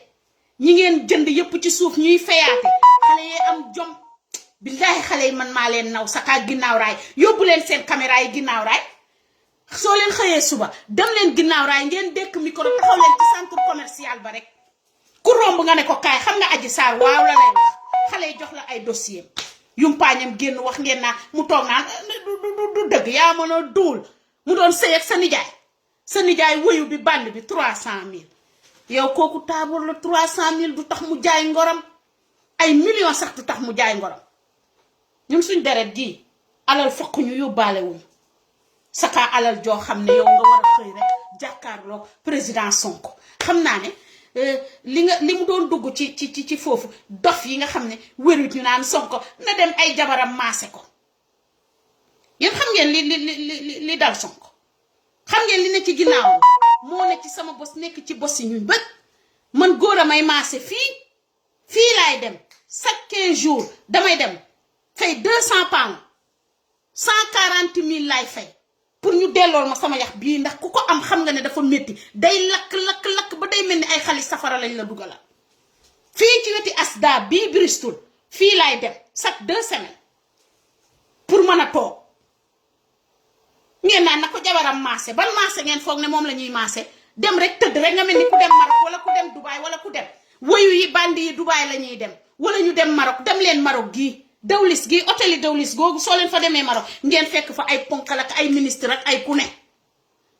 ñi ngeen jënd yëpp ci suuf ñuy feyaate xale yee am jom billaahi xale yi man maa leen naw sakaa ginnaaw raay yóbbu leen seen caméra yi ginnaaw raay soo leen xëyee suba dem leen ginnaaw raay ngeen dékk micro taxaw leen ci centre commercial ba rek ku romb nga ne ko kaay xam nga Adji Sarr waaw la lay wax xale yi jox la ay dossier yumpaañam génn wax ngeen naa mu toog naan du dëgg yaa mën a duul mu doon sëy ak sa nijaay woyu bi band bi 300 000 yow kooku taabur la 300 000 du tax mu jaay ngoram ay millions sax du tax mu jaay ngoram ñun suñ deret ji alal fokk ñu yóbbaale wuñu saka alal joo xam ne yow nga war a xëy rek jàkkaarloog président Sonko xam naa ne li mu doon dugg ci foofu dof yi nga xam ne wérut ñu naan Sonko na dem ay jabaram maase ko yéen xam ngeen li dal Sonko xam ngeen li ne ci ginnaaw moo ne ci sama bos nekk ci bos yi ñun bët man góor a may maase fii laay dem chaque 15 jours damay dem fay 200 pounds 140 000 laay fay pour ñu dellool ma sama yax bii ndax ku ko am xam nga ne dafa métti day lakk ba day mel ni ay xali safara lañ la dugalal fii ci weti asda bii Bristol fii laay dem chaque 2 semaines pour mën a toog ngeen naan na ko jabaram maase ban maase ngeen foog ne moom la ñuy maase dem rek tëdd rek nga mel ni ku dem Maroc wala ku dem Dubaï wala ku dem woyu yi bandi yi Dubaï la ñuy dem wala ñu dem Maroc dem leen Maroc gii dawlis gi hôtel yi dawlis googu soo leen fa demee Maroc ngeen fekk fa ay ponkal ak ay ministre ak ay ku ne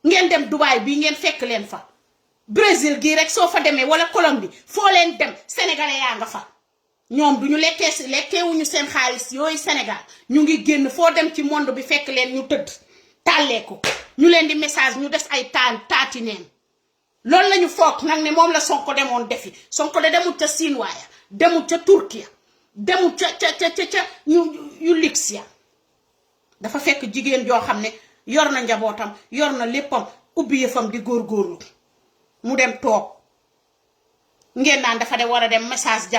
ngeen dem Dubaï bii ngeen fekk leen fa Brésil gii rek soo fa demee wala Colombie foo leen dem sénégalais yaa nga fa ñoom du ñu lekkeewuñu seen xaalis yooyu Sénégal ñu ngi génn foo dem ci monde bi fekk leen ñu tëdd tàllee ko ñu leen di message ñu des ay taati neen loolu lañu foog nag ne moom la Sonko demoon defi Sonko de demul ca Sinwaaya demul ca Turkiya demul ca yu Lixia dafa fekk jigéen joo xam ne yor na njabootam yor na léppam ubbi yëfam di góorgóorlu mu dem toog ngeen naan dafa de war a dem message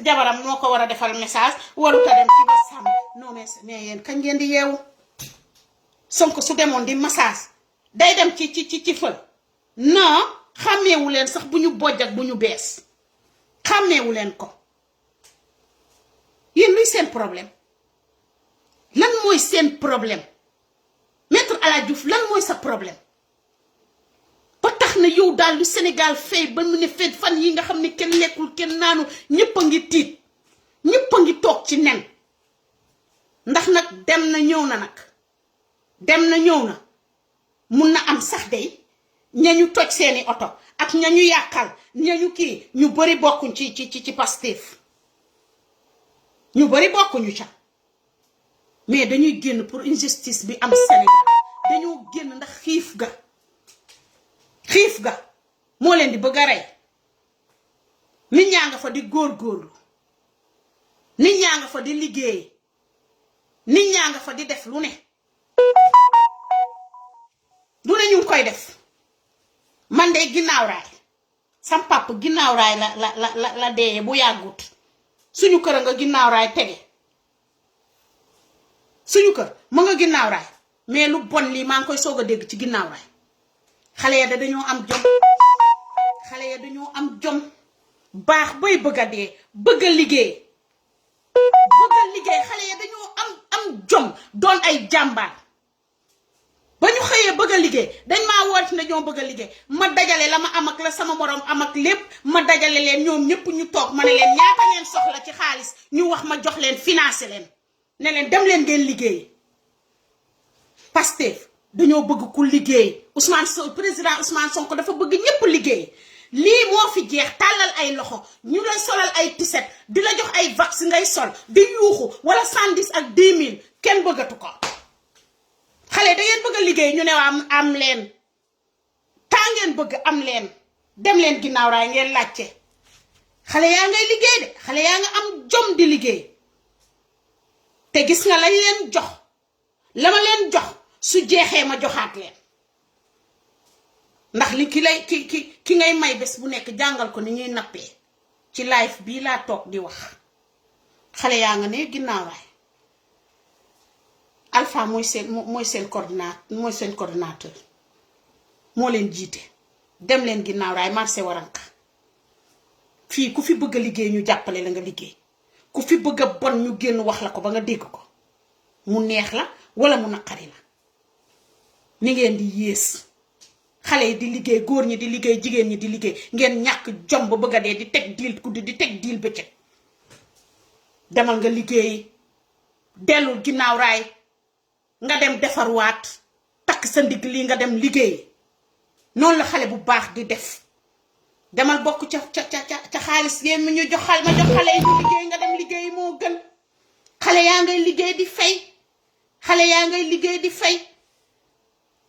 jabaram moo ko war a defal message waruta dem ci ba sàmm non mais yéen kañ ngeen di yeewu Sonko su demoon di message day dem ci fël non xàmmeewu leen sax bu ñu bojj ak bu ñu bees xàmmeewu leen ko yéen luy seen problème lan mooy seen problème Maître El Hadji Diouf lan mooy sa problème ba tax na yow daal lu Sénégal fay ba mu ne feet fan yi nga xam ne kenn lekkul kenn naanu ñëpp a ngi tiit ñëpp a ngi toog ci nen ndax nag dem na ñëw na mun na am sax day ñañu toj seeni oto ak ñañu yàqal ñañu kii ñu bari bokkuñ ci Pastef ñu bari bokkuñu ca mais dañuy génn pour injustice bi am Sénégal dañoo génn ndax xiif ga moo leen di bëgg a rey nit ñaa nga fa di góorgóorlu nit ñaa nga fa di liggéey nit ñaa nga fa di def lu ne ñu ngi koy def man de ginnaaw raay sam papa ginnaaw raay la dee bu yàggut suñu kër nga ginnaaw raay tege suñu kër mu nga ginnaaw raay mais lu bon lii maa ngi koy soog a dégg ci ginnaaw raay xale ya dañoo am jom baax bay bëgg a dee bëgg a liggéey xale ya dañoo am jom doon ay jàmbaar ba ñu xëyee bëgg a liggéey dañ maa woot ne ñoo bëgg a liggéey ma dajale la ma am ak la sama morom am ak lépp ma dajale leen ñoom ñëpp ñu toog ma ne leen ñaata ngeen soxla ci xaalis ñu wax ma jox leen financé leen ne leen dem leen ngeen liggéey Pastef dañoo bëgg ku liggéey président Ousmane Sonko dafa bëgg ñëpp liggéey lii moo fi jeex tàllal ay loxo ñu lay solal ay tiset di la jox ay vax ngay sol di yuuxu wala 110 ak 10 000 kenn bëggatu ko xale da ngeen bëgg a liggéey ñu ne waa am leen taa ngeen bëgg am leen dem leen ginnaaw raay ngeen laajte xale yaa ngay liggéey de xale yaa nga am jom di liggéey te gis nga lañ leen jox la ma leen jox su jeexee ma joxaat leen ndax li ki ngay may bés bu nekk jàngal ko ni ñuy nappee ci live bii laa toog di wax xale yaa nga ne ginnaaw raay Alpha mooy seen coordinateur moo leen jiite dem leen ginnaaw raay marché waranka fii ku fi bëgg a liggéey ñu jàppale la nga liggéey ku fi bëgg a bon ñu génn wax la ko ba nga dégg ko mu neex la wala mu naqari la ni ngeen di yées xale yi di liggéey góor ñi di liggéey jigéen ñi di liggéey ngeen ñàkk jom ba bëgg a dee di teg diil guddi di teg diil bëccëg demal nga liggéey dellul ginnaaw raay nga dem defarwaat takk sa ndigg lii nga dem liggéey noonu la xale bu baax di def demal bokk ca xaalis yéen mi ñu jox ma jox xale yi ñu liggéey nga dem liggéey moo gën xale yaa ngay liggéey di fay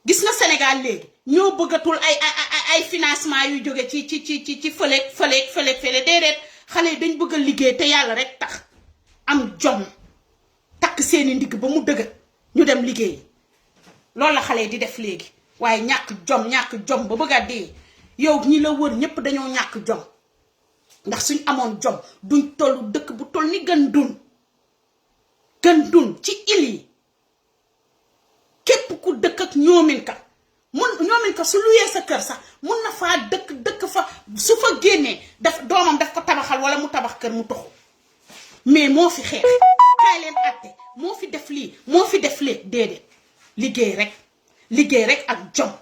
gis nga Sénégal léegi ñoo bëggatul ay financement yu jóge ci fële déedéet xale yi dañ bëgg a liggéey te yàlla rek tax am jom takk seeni ndigg ba mu dëgg ñu dem liggéey loolu la xale yi di def léegi waaye ñàkk jom ba bëgg a dee yow ñi la wër ñépp dañoo ñàkk jom ndax suñ amoon jom duñ tollu dëkk bu toll ni gën dun ci il yi képp ku dëkk ak ñoomin ka su luyee sa kër sax mun na faa dëkk fa su fa génnee doomam daf ko tabaxal wala mu tabax kër mu toxu mais moo fi xeex kaay leen àtte moo fi def lii moo fi def lee déedéet liggéey rek ak jom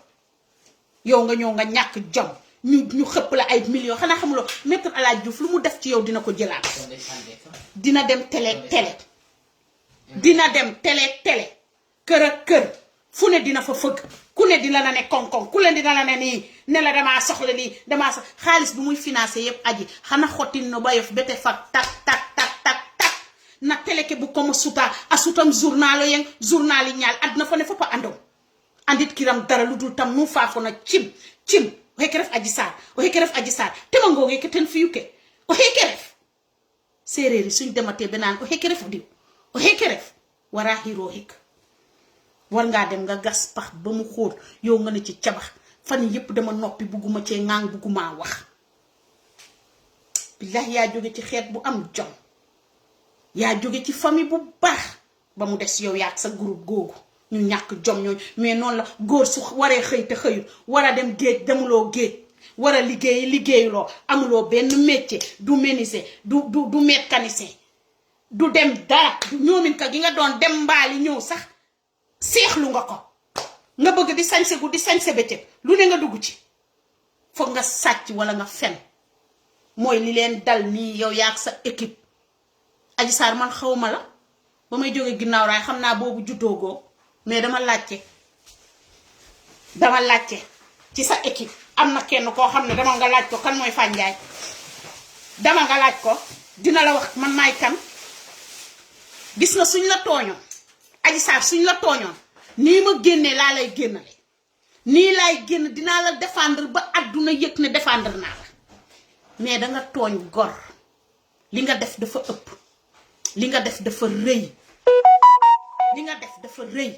yow nga ñëw nga ñàkk jom ñu xëpp la ay millions xanaa xamuloo Maître El Hadji Diouf lu mu def ci yow dina ko jëlaat dina dem télé dina dem télé kër ak kër fu ne dina fa fëgg ku ne dina la ne koŋ-koŋ ku leen dina la ne nii ne la damaa soxla lii xaalis bi muy financé yépp aji xana xottin no bayof bete fa tak na télé ke bu comme asutam journal yi ñaal adna fa ne foppa andom andit kiram dara ludul tam nu fafo na cim o heke ref Adji Sarr tema ngoge ke ten fiyuke o heke ref séeréer suñ dematee benaan o heke ref diw o heke ref wara hiro hek war ngaa dem nga gas pax ba mu xóot yow nga ne ci cabax fan yépp dama noppi bugguma cee ŋaang bugguma wax billahi yaa jóge ci xeet bu am jom yaa jóge ci famille bu baax ba mu des yow yaag sa groupe googu ñu ñàkk jom ñooñu mais noonu la góor su waree xëy te xëyul war a dem géej demuloo géej war a liggéeyuloo amuloo benn métier du menuisier du mécanicien du dem dara ñoomin ka gi nga doon dem mbaali ñëw sax seexlu nga ko nga bëgg di sañse gu di sañse bëccëg lu ne nga dugg ci foog nga sàcc wala nga fen mooy li leen dal nii yow yaag sa équipe Adji Sarr man xawma la ba may jóge ginnaaw raay xam naa boobu juddoogoo mais dama laajte ci sa équipe am na kenn koo xam ne dama nga laaj ko kan mooy Fandiaye dama nga laaj ko dina la wax man maay kan gis nga suñ la tooñoon Adji Sarr suñ la tooñoon nii ma génnee laa lay génnale nii laay génn dinaa la défendre ba àdduna yëg ne défendre naa la mais danga tooñ gor li nga def dafa ëpp li nga def dafa rëy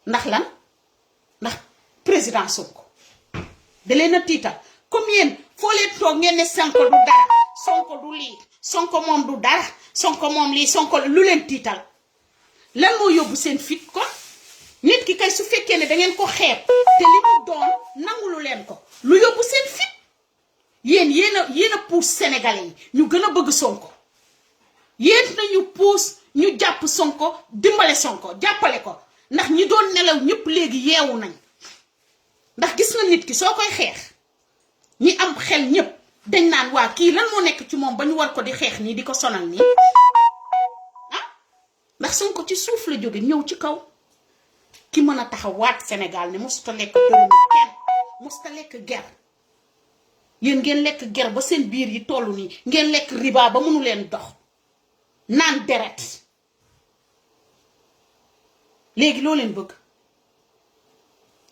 ndax lan ndax président Sonko da leen a tiital comme yéen foo leen toog ngeen ne Sonko du dara Sonko du lii Sonko moom du dara Sonko moom lii Sonko lu leen tiital lan moo yóbbu seen fit ko nit ki kay su fekkee ne da ngeen ko xeeb te li mu doon nangulu leen ko lu yóbbu seen fit yéen a pousse sénégalais yi ñu gën a bëgg Sonko yéen nañu pousse ñu jàpp Sonko dimbale Sonko jàppale ko ndax ñi doon nelaw ñëpp léegi yeewu nañ ndax gis nga nit ki soo koy xeex ñi am xel ñëpp dañ naan waa kii lan moo nekk ci moom ba ñu war ko di xeex nii di ko sonal nii ah ndax Sonko ci suuf la jóge ñëw ci kaw ki mën a taxawaat Sénégal ne mosuta lekk dërëmu kenn mosuta lekk ger yéen ngeen lekk ger ba seen biir yi toll nii ngeen lekk riba ba mënu leen dox naan deret léegi loo leen bëgg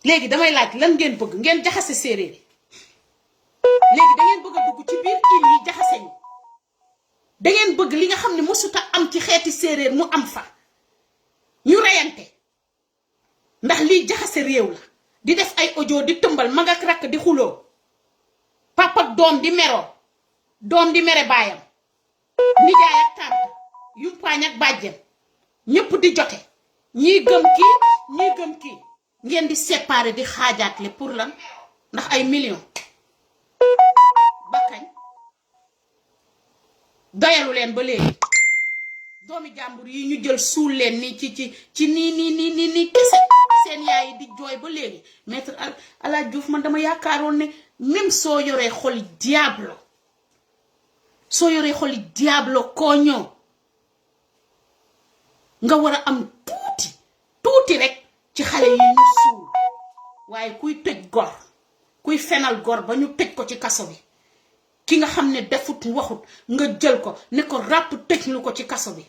léegi damay laaj lan ngeen bëgg ngeen jaxase séeréer yi léegi da ngeen bëgg a dugg ci biir île yi jaxase ñu da ngeen bëgg li nga xam ne mosuta am ci xeeti séeréer mu am fa ñu reyante ndax lii jaxase réew la di def ay audio di tëmbal mag ak rakk di xuloo papa ak doom di meroo doom di mere baayam nijaay ak tànt yumpaañ ak bàjjen ñépp di jote ñii gëm kii ngeen di séparer di xaajaatle pour lan ndax ay millions ba kañ doyalu leen ba léegi doomi jàmbur yi ñu jël suul leen ni ci nii kese seen yaay yi di jooy ba léegi maître El Hadj Diouf man dama yaakaaroon ne même soo yoree xoli diablo koo ñëw nga war a am tuuti rek ci xale yi ñu suul waaye kuy tëj gor kuy fenal gor ba ñu tëj ko ci kaso bi ki nga xam ne defut waxut nga jël ko ne ko ràpp tëj lu ko ci kaso bi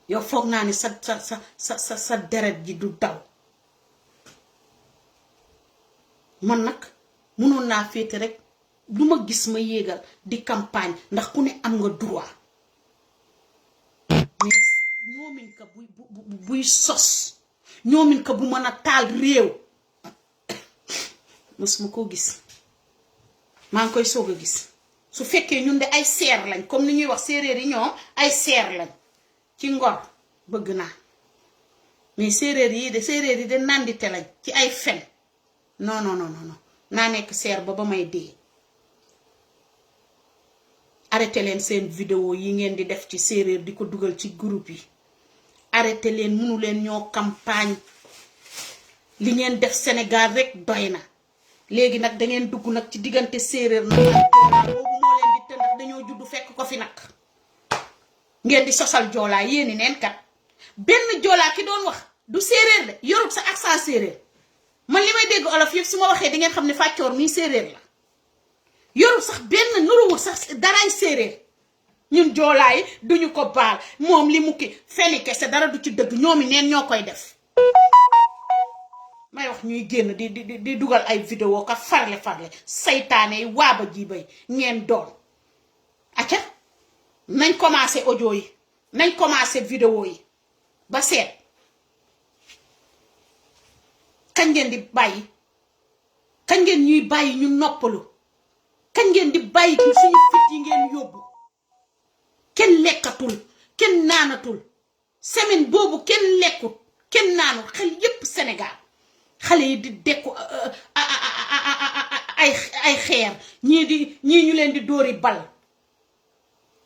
yow foog naa ni sa deret ji du daw man nag mënoon naa féete rek lu ma gis ma yéegal di campagne ndax ku ne am nga droit mais ñoomin ka buy sos ñoomin ka bu mën a taal réew mosuma koo gis maa ngi koy soog a gis su fekkee ñun de ay seer lañ comme ni ñuy wax séeréer yi ñoom ay seer lañ ci ngor bëgg naa mais séeréer yi de nandite lañ ci ay fen non naa nekk seer ba may dee arrêté leen seen vidéo yi ngeen di def ci séeréer di ko dugal ci groupe yi arrêté leen mënu leen ñoo campagne li ngeen def Sénégal rek doy na léegi nag da ngeen dugg nag ci diggante séeréer nag boobu moo leen di të ndax dañoo juddu fekk ko fi nag ngeen di sosal joolaa yéeni neen kat benn joolaa ki doon wax du séeréer de yorut sa accent séeréer man li may dégg olof yëpp su ma waxee di ngeen xam ne fàccoor mii séeréer la yorut sax benn nuruwut sax daraay séeréer ñun joolaa yi duñu ko baal moom li mukki feni kese dara du ci dëgg ñoomi neen ñoo koy def may wax ñuy génn di dugal ay vidéo ka farle saytaane yi waaba jibay ngeen doon acca nañ commencé audio yi nañ commencé vidéo yi ba seet kañ ngeen di bàyyi kañ ngeen ñuy bàyyi ñu noppalu kañ ngeen di bàyyi ci suñu fit yi ngeen yóbbu kenn lekkatul kenn naanatul semaine boobu kenn lekkut kenn naanul xel yépp Sénégal xale yi di dekku ay xeer ñii ñu leen di dóori bal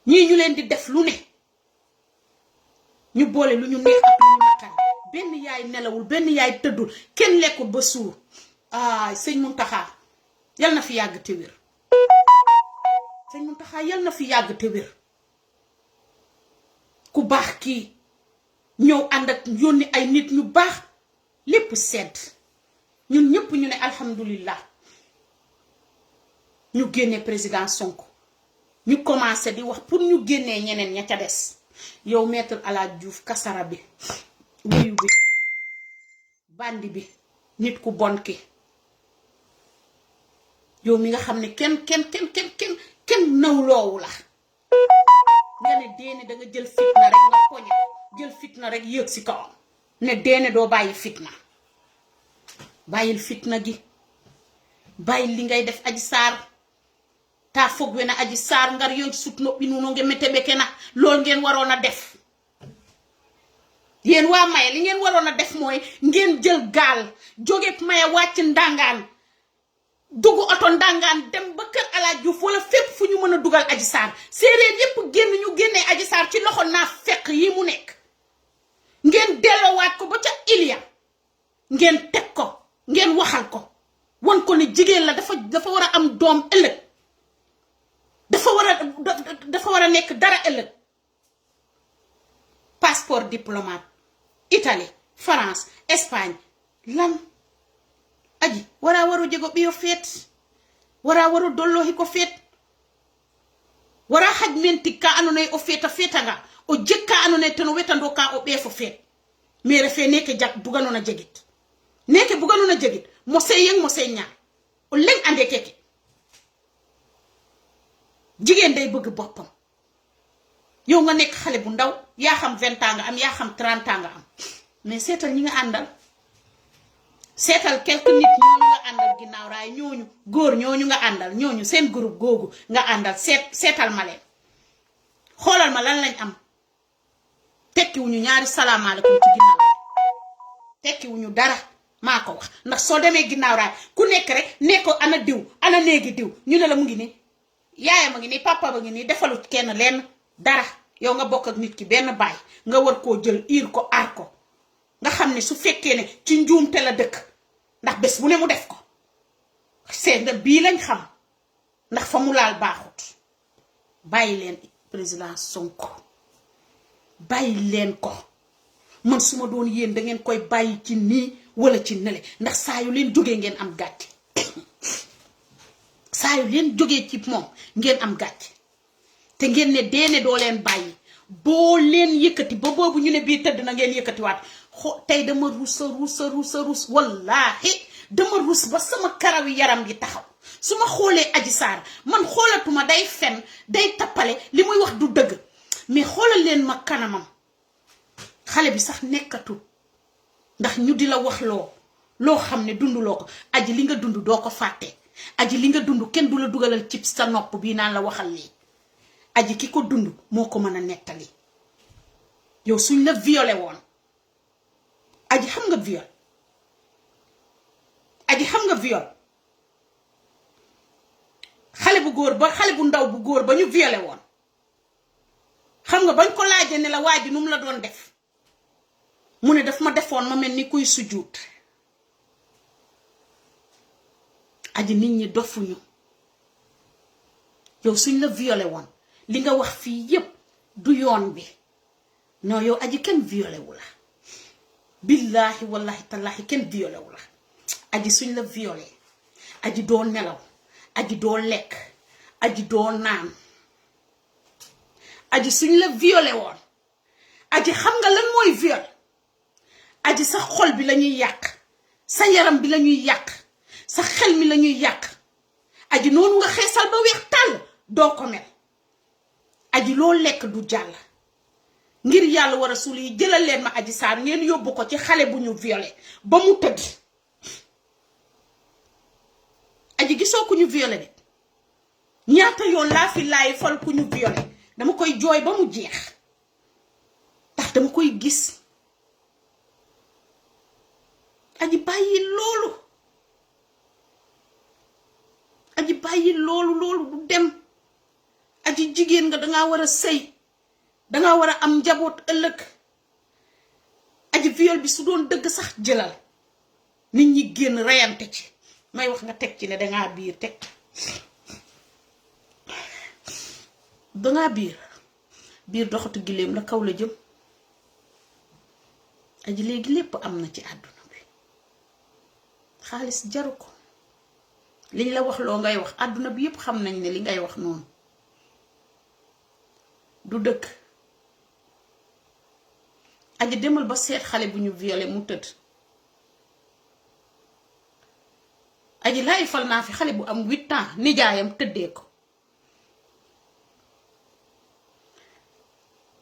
ñii ñu leen di def lu ne ñu boole lu ñu neex ak lu ñu naqari benn yaay nelawul benn yaay tëddul kenn lekkul ba suur ay sëñ Muntaxa yal na fi yàgg te wér sëñ Muntaxa yal na fi yàgg te wér ku baax kii ñëw ànd ak yónni ay nit ñu baax lépp sedd ñun ñëpp ñu ne alhamdulillah ñu génne président Sonko ñu commencé di wax pour ñu génnee ñeneen ña ca des yow maître El Hadji Diouf kasara bi wuyu bi bandi bi nit ku bon ki yow mi nga xam ne kenn nawloowu la nga ne deene da nga jël fitna rek nga poñe jël fitna rek yëg si kawam ne deene doo bàyyi fitna bàyyil fitna gi bàyyil li ngay def Adji Sarr taa foog we na Adji Sarr ngar yoon sut no bi nuno nge mete beke na loolu ngeen waroon a def yéen waa Maye li ngeen waroon a def mooy ngeen jël gaal jóge Maye wàcc Ndangaan dugg oto Ndangaan dem ba kër El Hadji Diouf wala fépp fu ñu mën a dugal Adji Sarr séeréer yépp génn ñu génnee Adji Sarr ci loxo naa fekk yi mu nekk ngeen delloowaat ko ba ca Iliya ngeen teg ko ngeen waxal ko wan ko ne jigéen la dafa war a am doom ëllëg dafa war a nekk dara ëllëg passeport diplomate Italie France Espagne lan Aji waru jego ɓiyo feet waru dollohi ko feet wara haj menti ka andonayi o feetanga o jekka andonayi tan o wetando ka o ɓeefo feet mais refe neke buganona jegit neke buganona jegit mo sey yeng mo sey ñaar o leng ande keke jigéen day bëgg boppam yow nga nekk xale bu ndaw yaa xam 20 ans nga am yaa xam 30 ans nga am mais seetal ñi nga àndal seetal quelques nit ñooñu nga àndal ginnaaw raay ñooñu góor ñooñu nga àndal ñooñu seen groupe googu nga àndal seetal ma leen xoolal ma lan lañ am tekkiwuñu ñaari salaamaaleykum ci ginnaaw tekkiwuñu dara maa ko wax ndax soo demee ginnaaw raay ku nekk rek ne ko ana diw ana néegi diw ñu ne la mu ngi nii yaayam a ngi nii papa ba ngi nii defalut kenn lenn dara yow nga bokk ak nit ki benn baay nga war koo jël iir ko aar ko nga xam ne su fekkee ne ci njuumte la dëkk ndax bés bu ne mu def ko seen bii lañ xam ndax fa mu laal baaxut bàyyi leen président Sonko bàyyi leen ko man su ma doon yéen da ngeen koy bàyyi ci nii wala ci nele ndax saa yu leen jógee ngeen am gàcce saa yu leen jógee ci moom ngeen am gàcce te ngeen ne deene doo leen bàyyi boo leen yëkkati ba boobu ñu ne bii tëdd na ngeen yëkkatiwaat tey dama rus wallaahi dama rus ba sama karawi yaram gi taxaw su ma xoolee Adji Sarr man xoolatuma day fen day tappale li muy wax du dëgg mais xoolal leen ma kanamam xale bi sax nekkatul ndax ñu di la wax loo xam ne dunduloo ko Adji li nga dund doo ko fàtte Adji li nga dund kenn du la dugalal ci sa nopp bii naan la waxal lii Adji ki ko dund moo ko mën a nettali yow suñ la violé woon Adji xam nga viol Adji xam nga viol xale bu ndaw bu góor ba ñu violé woon xam nga bañ ko laajee ne la waa ji nu mu la doon def mu ne daf ma defoon ma mel ni kuy sujjuut Adji nit ñi dofuñu yow suñ la violé woon li nga wax fii yépp du yoon bi non yow Adji kenn violé wu la billahi wallahi tallahi kenn violé wu la Adji suñ la violé Adji doo nelaw Adji doo lekk Adji doo naan Adji suñ la violé woon Adji xam nga lan mooy viol Adji sa xol bi lañuy yàq sa yaram bi lañuy yàq sa xel mi lañuy yàq aji noonu nga xeesal ba weex tàll doo ko mel aji loo lekk du jàll ngir yàlla war a suul yi jëlal leen ma Adji Sarr ngeen yóbbu ko ci xale bu ñu violé ba mu tëdd aji gisoo ku ñu violé de ñaata yoon laa fi laay fal ku ñu violé dama koy jooy ba mu jeex ndax dama koy gis aji bàyyi loolu aji bàyyi loolu du dem aji jigéen nga dangaa war a sëy dangaa war a am njaboot ëllëg aji viol bi su doon dëgg sax jëlal nit ñi génn reyante ci may wax nga teg ci ne dangaa biir teg dangaa biir doxatu giléem la kaw la jëm aji léegi lépp am na ci àdduna bi xaalis jaru ko liñ la wax loo ngay wax àdduna bi yépp xam nañ ne li ngay wax noonu du dëkk aji demal ba seet xale bu ñu violé mu tëdd aji laay fal naa fi xale bu am 8 ans nijaayam tëddee ko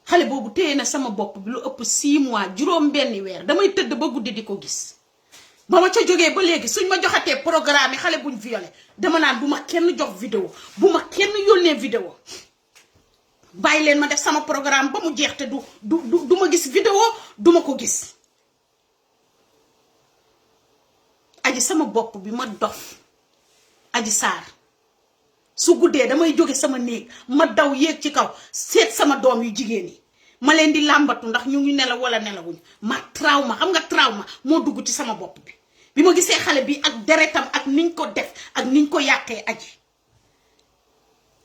xale boobu téye na sama bopp bi lu ëpp 6 mois juróom benni weer damay tëdd ba guddi di ko gis ba ma ca jógee ba léegi suñ ma joxatee programme yi xale buñ violé dama naan bu ma kenn jox vidéo bu ma kenn yónnee vidéo bàyyi leen ma def sama programme ba mu jeex te du ma gis vidéo duma ko gis aji sama bopp bi ma dof Adji Sarr su guddee damay jóge sama néeg ma daw yéeg ci kaw seet sama doom yu jigéen yi ma leen di làmbatu ndax ñu ngi nelaw wala nelawuñu ma trauma xam nga trauma moo dugg ci sama bopp bi ma gisee xale bi ak deretam ak niñ ko def ak niñ ko yàqee aji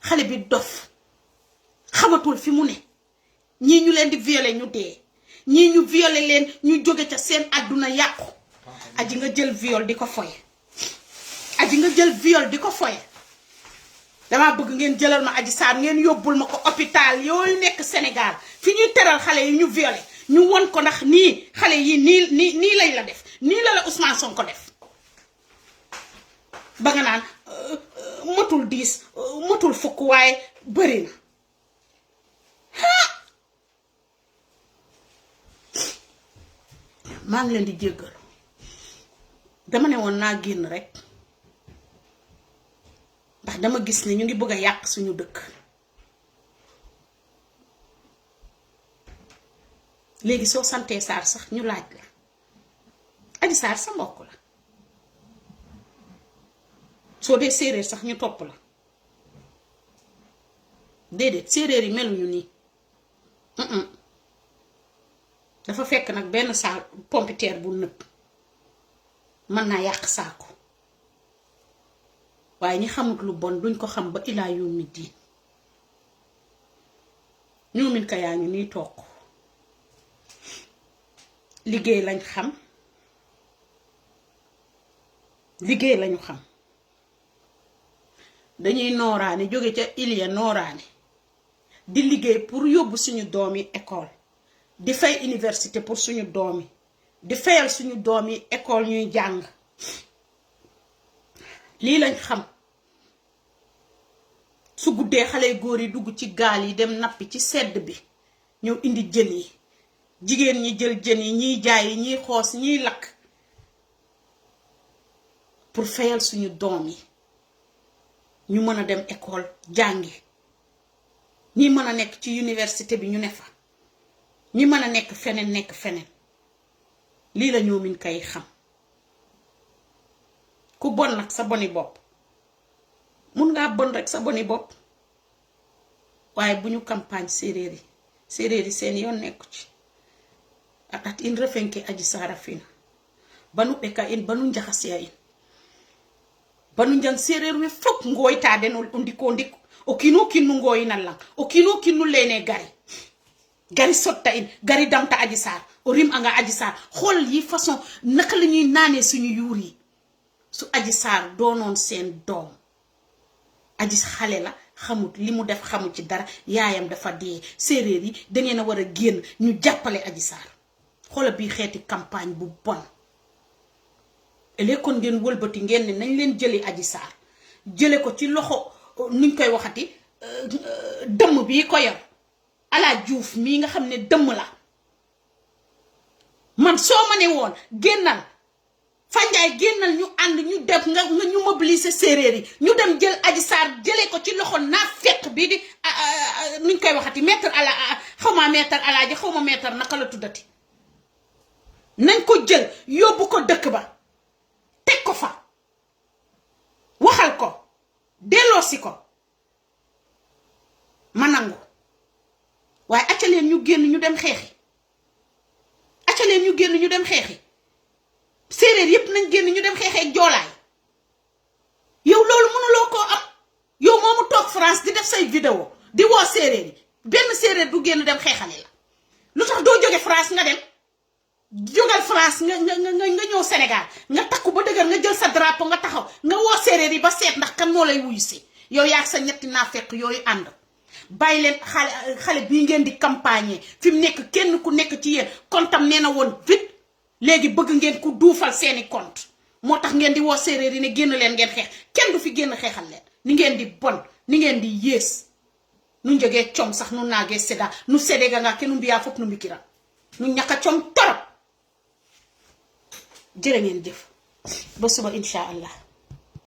xale bi dof xamatul fi mu ne ñii ñu leen di violer ñu dee ñii ñu violer leen ñu jóge ca seen àdduna yàqu aji nga jël viol di ko foye aji nga jël viol di ko foye dama bëgg ngeen jëlal ma Adji Sarr ngeen yóbbul ma ko hôpital yooyu nekk Sénégal fi ñuy teral xale yi ñu violé ñu won ko ndax nii xale yi nii lañ la def nii la Ousmane Sonko def ba nga naan motul 10 motul fukk waaye bëri na maa ngi leen di jéggal dama ne woon naa génn rek ndax dama gis ne ñu ngi bëgg a yàq suñu dëkk léegi soo santee Sarr sax ñu laaj la Adji Sarr sa mbokk la soo dee séeréer sax ñu topp la déedéet séeréer yi meluñu nii dafa fekk nag benn saa pompiteer bu nëb mën naa yàq saako waaye ñi xamut lu bon duñ ko xam ba ilaa yawmi diin ñoomin ka yaa ñu nii toog liggéey lañ xam liggéey lañu xam dañuy nooraane jóge ca Ilia nooraane di liggéey pour yóbbu suñu doom yi école di fay université pour suñu doom yi di fayal suñu doom yi école ñuy jàng lii lañ xam su guddee xale góor yi dugg ci gaal yi dem nappi ci sedd bi ñëw indi jën yi jigéen ñi jël jën yi ñiy jaay yi ñiy xoos ñiy lakk pour fayal suñu doom yi ñu mën a dem école jàngi ñi mën a nekk ci université bi ñu ne fa ñi mën a nekk feneen lii la ñoomin kay xam ku bon nag sa boni bopp mun ngaa bon rek sa boni bopp waaye bu ñu campagne séeréer yi seen yoon nekku ci at in refenke Adji Sarr fina banu ɓeka in banu njaxasya in banu njang séeréer we fop ngooyta den o ndiko ndik o kiino kiin nu ngooyina lang o kiino kiin nu leene gari sotta in gari damta Adji Sarr o rim anga Adji Sarr xool yi façon naka la ñuy naanee suñu yuur yi su Adji Sarr doonoon seen doom Adji xale la xamut li mu def xamut ci dara yaayam dafa dee séeréer yi dangeen a war a génn ñu jàppale Adji Sarr xoola bii xeeti campagne bu bon kon ngeen wëlbati ngeen ne nañ leen jëli Adji Sarr jële ko ci loxo nuñ koy waxati dëmm bii ko yor Ala Diouf mii nga xam ne dëmm la man soo ma ne woon génnal Fanjaay génnal ñu ànd ñu def nga ñu mobiliser séeréer yi ñu dem jël Adji Sarr jëlee ko ci loxo naa fekk bii di nuñ koy waxati maître ala xawma maître alaaji xawma maître naka la tuddati nañ ko jël yóbbu ko dëkk ba teg ko fa waxal ko delloosi ko ma nangu waaye accaleen ñu génn ñu dem xeexi accaleen ñu génn ñu dem xeexi séeréer yépp nañ génn ñu dem xeexee joolaay yow loolu mënuloo koo am yow moomu toog France di def say vidéo di woo séeréer yi benn séeréer du génn dem xeexale la lu tax doo jóge France nga dem jógal France nga ñëw Sénégal nga takku ba dëgër nga jël sa drapeau nga taxaw nga woo séeréer yi ba seet ndax kan moo lay wuyu si yow yaa sa ñetti naafeq yooyu ànd bàyyi leen xale bii ngeen di campagne fi mu nekk kenn ku nekk ci yéen kontam nee na woon vite léegi bëgg ngeen ku duufal seeni compte moo tax ngeen di woo séeréer yi ne génn leen ngeen xeex kenn du fi génn xeexal leen ni ngeen di bon ni ngeen di yées nu njëgee com sax nu naagee sédda nu sédéga nga kenn mbiyaa fop nu mbikira nu ñaka com torop jërë ngeen jëf ba suba incha allah